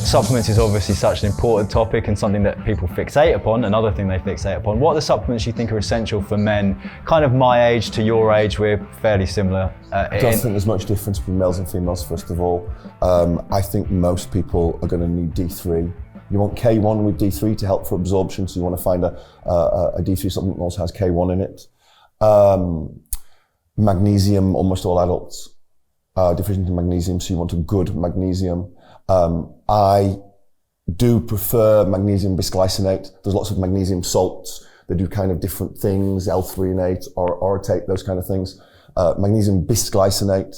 Supplements is obviously such an important topic and something that people fixate upon. Another thing they fixate upon. What are the supplements you think are essential for men, kind of my age to your age? We're fairly similar. I don't think there's much difference between males and females, first of all. I think most people are going to need D3. You want K1 with D3 to help for absorption, so you want to find a D3 supplement that also has K1 in it. Magnesium, almost all adults are deficient in magnesium, so you want a good magnesium. I do prefer magnesium bisglycinate. There's lots of magnesium salts that do kind of different things, L-threonate or orotate, those kind of things. Magnesium bisglycinate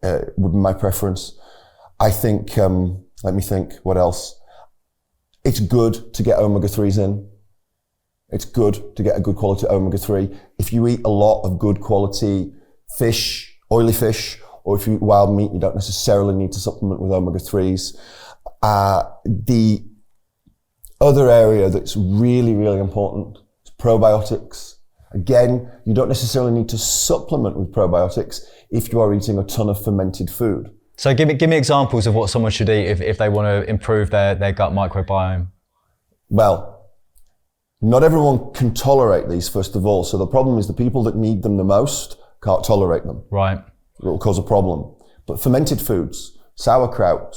would be my preference. I think, let me think, what else? It's good to get omega-3s in. It's good to get a good quality omega-3. If you eat a lot of good quality fish, oily fish, or if you eat wild meat, you don't necessarily need to supplement with omega-3s. The other area that's really, really important is probiotics. Again, you don't necessarily need to supplement with probiotics if you are eating a ton of fermented food. So give me examples of what someone should eat if they want to improve their gut microbiome. Well, not everyone can tolerate these, first of all. So the problem is the people that need them the most can't tolerate them. Right. It will cause a problem. But fermented foods, sauerkraut,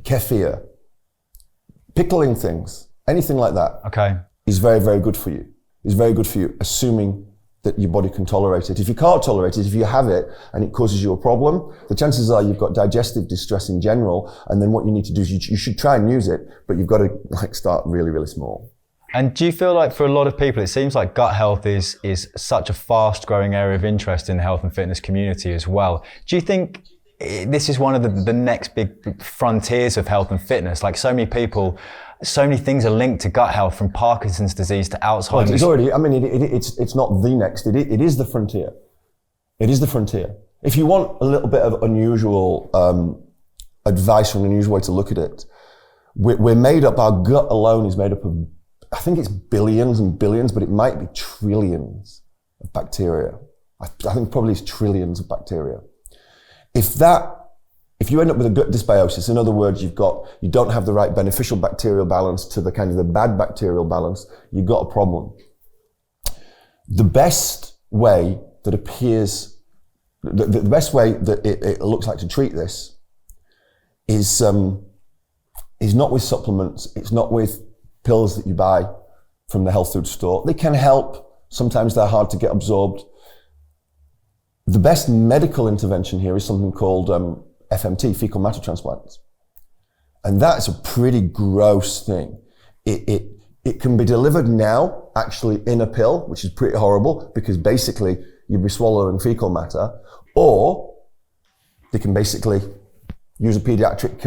kefir, pickling things, anything like that, okay, is very, very good for you. Is very good for you, assuming that your body can tolerate it. If you can't tolerate it, if you have it and it causes you a problem, the chances are you've got digestive distress in general, and then what you need to do is you should try and use it, but you've got to start really, really small. And do you feel like for a lot of people, it seems like gut health is such a fast growing area of interest in the health and fitness community as well? Do you think this is one of the next big frontiers of health and fitness? Like so many people, so many things are linked to gut health, from Parkinson's disease to Alzheimer's. Well, it's already, I mean, it's not the next, it is the frontier. It is the frontier. If you want a little bit of unusual advice or an unusual way to look at it, we're made up, our gut alone is made up of, I think it's billions and billions, but it might be trillions of bacteria. I think probably it's trillions of bacteria. If you end up with a gut dysbiosis, in other words, you don't have the right beneficial bacterial balance to the kind of the bad bacterial balance, you've got a problem. The best way that appears, the best way that it looks like to treat this is not with supplements, it's not with pills that you buy from the health food store. They can help. Sometimes they're hard to get absorbed. The best medical intervention here is something called FMT, fecal matter transplants. And that's a pretty gross thing. It can be delivered now, actually in a pill, which is pretty horrible because basically you'd be swallowing fecal matter, or they can basically use a pediatric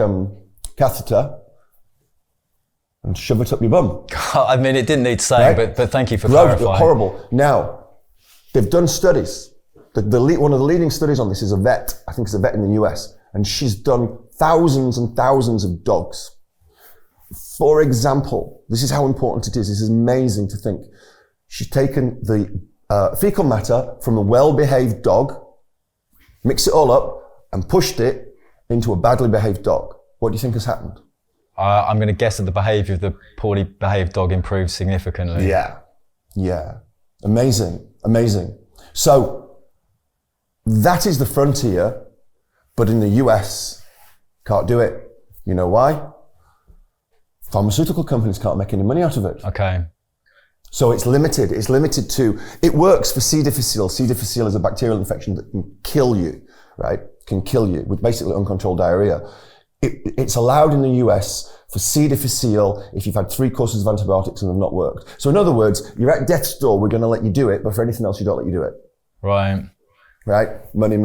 catheter and shove it up your bum. I mean, it didn't need saying, right? but thank you for clarifying. Horrible. Now, they've done studies. One of the leading studies on this is a vet. I think it's a vet in the US. And she's done thousands and thousands of dogs. For example, this is how important it is. This is amazing to think. She's taken the fecal matter from a well-behaved dog, mixed it all up, and pushed it into a badly behaved dog. What do you think has happened? I'm going to guess that the behaviour of the poorly behaved dog improved significantly. Yeah. Amazing. So that is the frontier, but in the US, can't do it. You know why? Pharmaceutical companies can't make any money out of it. Okay. So it's limited. It's limited to, it works for C. difficile. C. difficile is a bacterial infection that can kill you, right? Can kill you with basically uncontrolled diarrhea. It's allowed in the US for C. difficile if you've had 3 courses of antibiotics and they've not worked. So in other words, you're at death's door, we're going to let you do it, but for anything else, you don't let you do it. Right. Right? Money.